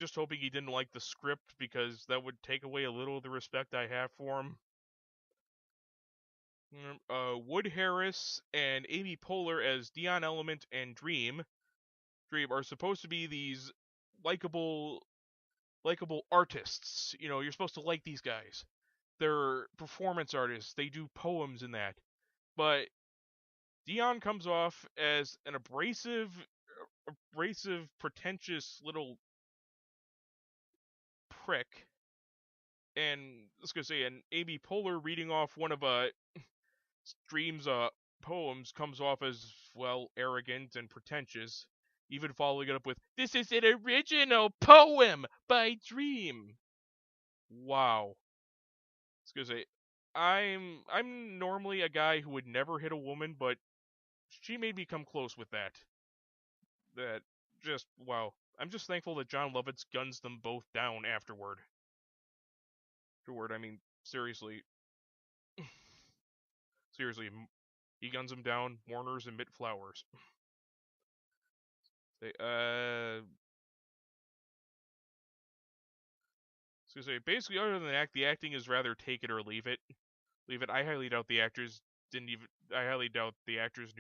just hoping he didn't like the script, because that would take away a little of the respect I have for him. Wood Harris and Amy Poehler as Dion Element and Dream. Dream are supposed to be these likable artists. You know, you're supposed to like these guys. They're performance artists. They do poems in that. But Dion comes off as an abrasive, pretentious little prick. And let's go say, and Amy Poehler reading off one of Dream's poems comes off as, well, arrogant and pretentious. Even following it up with, "This is an original poem by Dream." Wow. Let's go say, I'm normally a guy who would never hit a woman, but she made me come close with that. That just, wow. I'm just thankful that John Lovitz guns them both down afterward. I mean, seriously. Seriously, he guns them down, mourners emit flowers. Basically, other than that, the acting is rather take it or leave it. I highly doubt the actors knew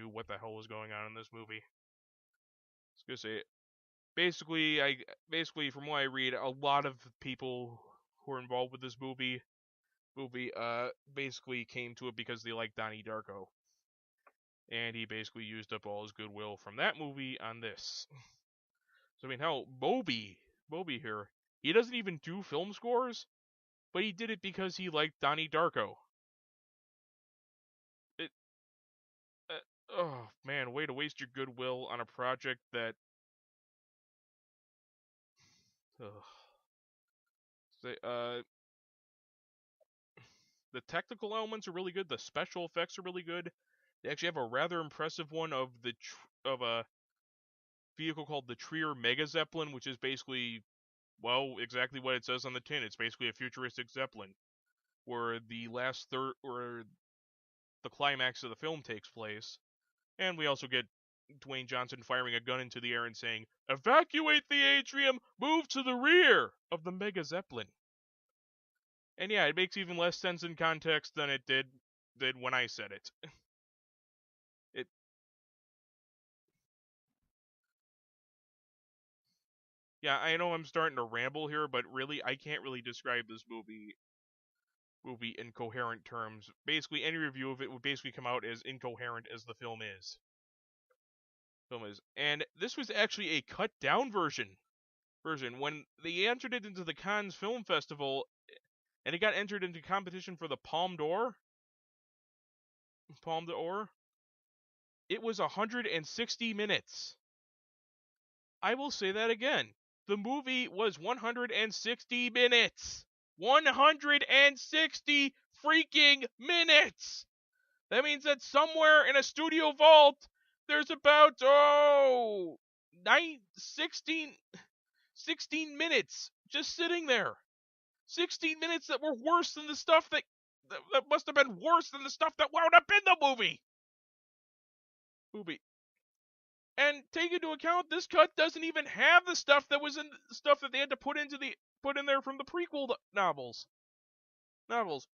what the hell was going on in this movie. Basically, from what I read, a lot of people who are involved with this movie basically came to it because they like Donnie Darko. And he basically used up all his goodwill from that movie on this. So, I mean, hell, Moby here, he doesn't even do film scores, but he did it because he liked Donnie Darko. Oh, man, way to waste your goodwill on a project that... the technical elements are really good, the special effects are really good. They actually have a rather impressive one of a vehicle called the Trier Mega Zeppelin, which is basically, well, exactly what it says on the tin. It's basically a futuristic Zeppelin, where the climax of the film takes place. And we also get Dwayne Johnson firing a gun into the air and saying, "Evacuate the atrium, move to the rear of the Mega Zeppelin." And yeah, it makes even less sense in context than it did when I said it. Yeah, I know I'm starting to ramble here, but really, I can't really describe this movie in coherent terms. Basically, any review of it would basically come out as incoherent as the film is. And this was actually a cut down version. When they entered it into the Cannes Film Festival, and it got entered into competition for the Palme d'Or, it was 160 minutes. I will say that again. The movie was 160 minutes. 160 freaking minutes! That means that somewhere in a studio vault, there's about, 16 minutes just sitting there. 16 minutes that were worse than the stuff that must have been worse than the stuff that wound up in the movie. And take into account, this cut doesn't even have the stuff that was in the stuff that they had to put in there from the prequel novels.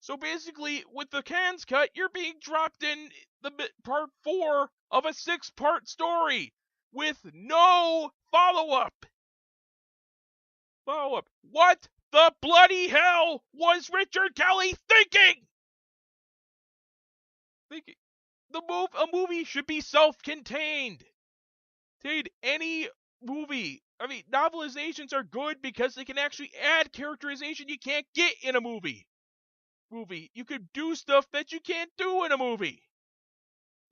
So basically, with the Cannes cut, you're being dropped in the part 4 of a 6-part story with no follow-up. What the bloody hell was Richard Kelly thinking? A movie should be self-contained. Any movie. I mean, novelizations are good because they can actually add characterization you can't get in a movie. You could do stuff that you can't do in a movie.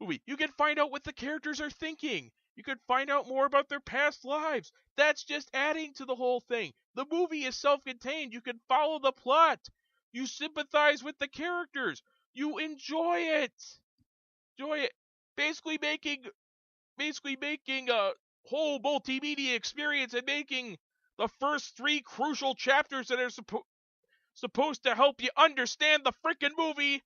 You can find out what the characters are thinking. You could find out more about their past lives. That's just adding to the whole thing. The movie is self-contained. You can follow the plot. You sympathize with the characters. You enjoy it. Basically making a whole multimedia experience and making the first 3 crucial chapters that are supposed to help you understand the freaking movie,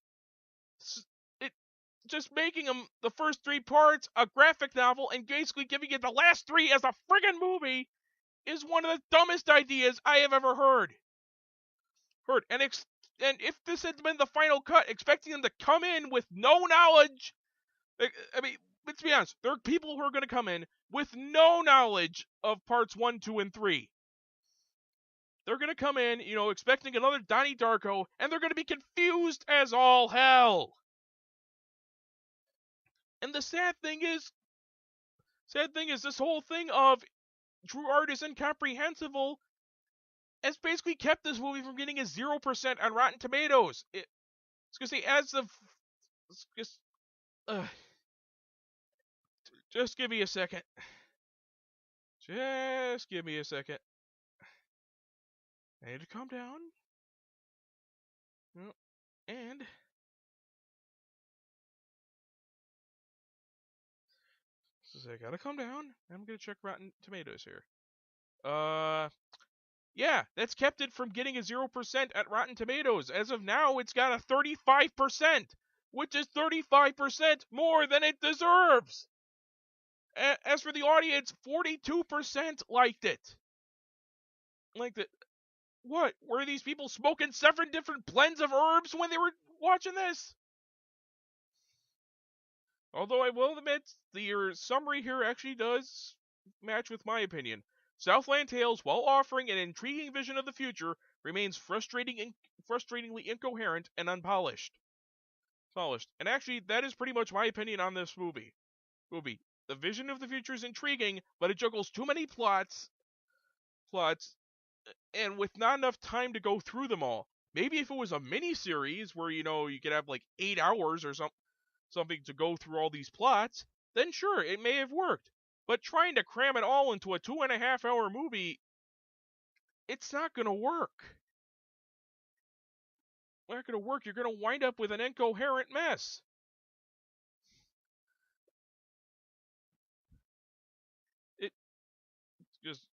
just making them the first 3 parts a graphic novel and basically giving you the last 3 as a friggin' movie is one of the dumbest ideas I have ever heard. And if this had been the final cut, expecting them to come in with no knowledge, I mean, let's be honest, there are people who are going to come in with no knowledge of parts 1, 2, and 3. They're going to come in, expecting another Donnie Darko, and they're going to be confused as all hell. And the sad thing is this whole thing of true art is incomprehensible has basically kept this movie from getting a 0% on Rotten Tomatoes. It's going to say, as of... just give me a second. Just give me a second. I need to calm down. And... so I gotta calm down. I'm gonna check Rotten Tomatoes here. Yeah, that's kept it from getting a 0% at Rotten Tomatoes. As of now, it's got a 35%, which is 35% more than it deserves. As for the audience, 42% liked it. What? Were these people smoking 7 different blends of herbs when they were watching this? Although I will admit, your summary here actually does match with my opinion. Southland Tales, while offering an intriguing vision of the future, remains frustratingly incoherent and unpolished. And actually, that is pretty much my opinion on this movie. The vision of the future is intriguing, but it juggles too many plots, and with not enough time to go through them all. Maybe if it was a mini-series where, you could have like 8 hours or something to go through all these plots, then sure, it may have worked. But trying to cram it all into a 2.5-hour movie, it's not going to work. Not going to work. You're going to wind up with an incoherent mess. It just,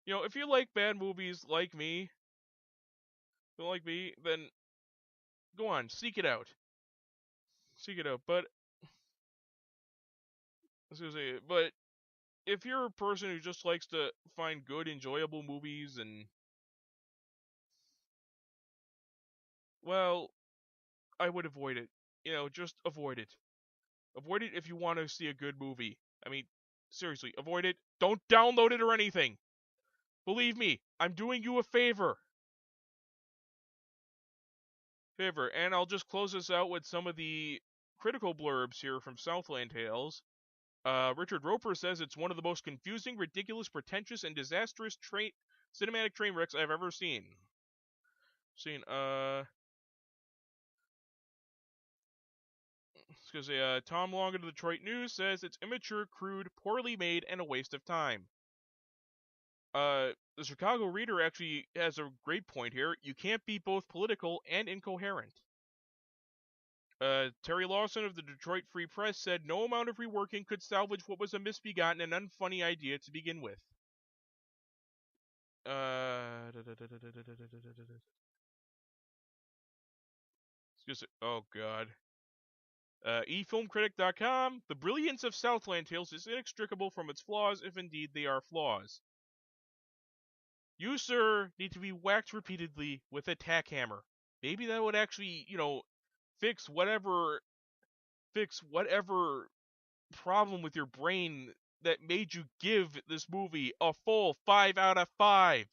if you like bad movies like me, then go on, seek it out. But if you're a person who just likes to find good, enjoyable movies and, well, I would avoid it. Just avoid it. Avoid it if you want to see a good movie. I mean, seriously, avoid it. Don't download it or anything. Believe me, I'm doing you a favor. And I'll just close this out with some of the critical blurbs here from Southland Tales. Richard Roper says it's one of the most confusing, ridiculous, pretentious, and disastrous cinematic train wrecks I've ever seen. Tom Long of the Detroit News says it's immature, crude, poorly made, and a waste of time. The Chicago Reader actually has a great point here. You can't be both political and incoherent. Terry Lawson of the Detroit Free Press said no amount of reworking could salvage what was a misbegotten and unfunny idea to begin with. Oh god. eFilmCritic.com, the brilliance of Southland Tales is inextricable from its flaws, if indeed they are flaws. You, sir, need to be whacked repeatedly with a tack hammer. Maybe that would actually, fix whatever problem with your brain that made you give this movie a full 5 out of 5.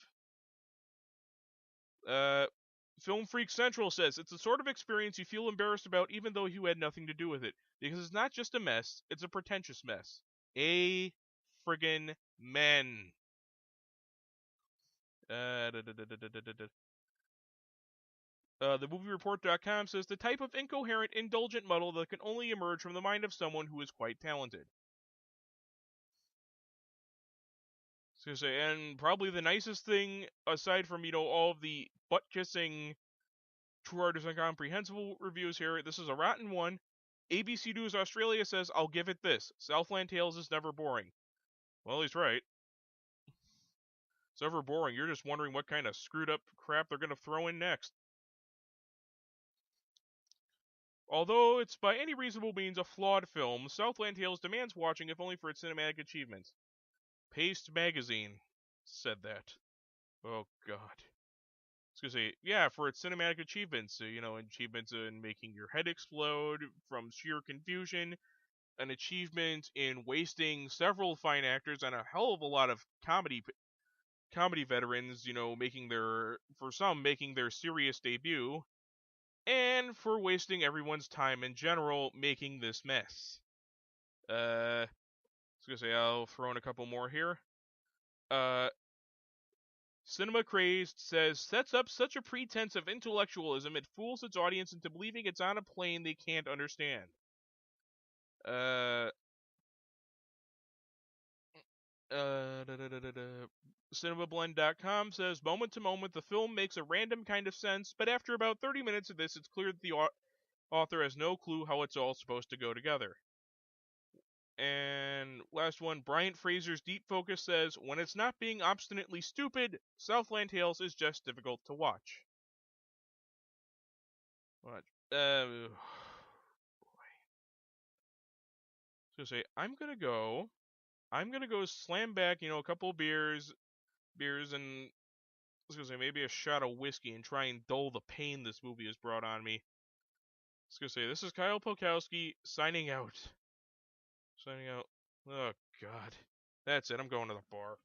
Film Freak Central says it's the sort of experience you feel embarrassed about even though you had nothing to do with it. Because it's not just a mess, it's a pretentious mess. A friggin' men. TheMovieReport.com says the type of incoherent, indulgent muddle that can only emerge from the mind of someone who is quite talented. And probably the nicest thing, aside from, all of the butt-kissing True Art is Incomprehensible reviews here, this is a rotten one. ABC News Australia says, I'll give it this. Southland Tales is never boring. Well, he's right. It's never boring. You're just wondering what kind of screwed up crap they're going to throw in next. Although it's by any reasonable means a flawed film, Southland Tales demands watching if only for its cinematic achievements. Paste Magazine said that. Oh God. I was gonna say, yeah, for its cinematic achievements, achievements in making your head explode from sheer confusion, an achievement in wasting several fine actors and a hell of a lot of comedy veterans, making their serious debut, and for wasting everyone's time in general making this mess. I was gonna say I'll throw in a couple more here. Uh, Cinema Crazed says sets up such a pretense of intellectualism it fools its audience into believing it's on a plane they can't understand. Uh, CinemaBlend.com says moment to moment the film makes a random kind of sense, but after about 30 minutes of this, it's clear that the author has no clue how it's all supposed to go together. And last one, Bryant Fraser's Deep Focus says, when it's not being obstinately stupid, Southland Tales is just difficult to watch. What? So say, I'm gonna go slam back, a couple beers, and I was gonna say maybe a shot of whiskey and try and dull the pain this movie has brought on me. I was gonna say, this is Kyle Polkowski signing out. Signing out. Oh God, that's it. I'm going to the bar.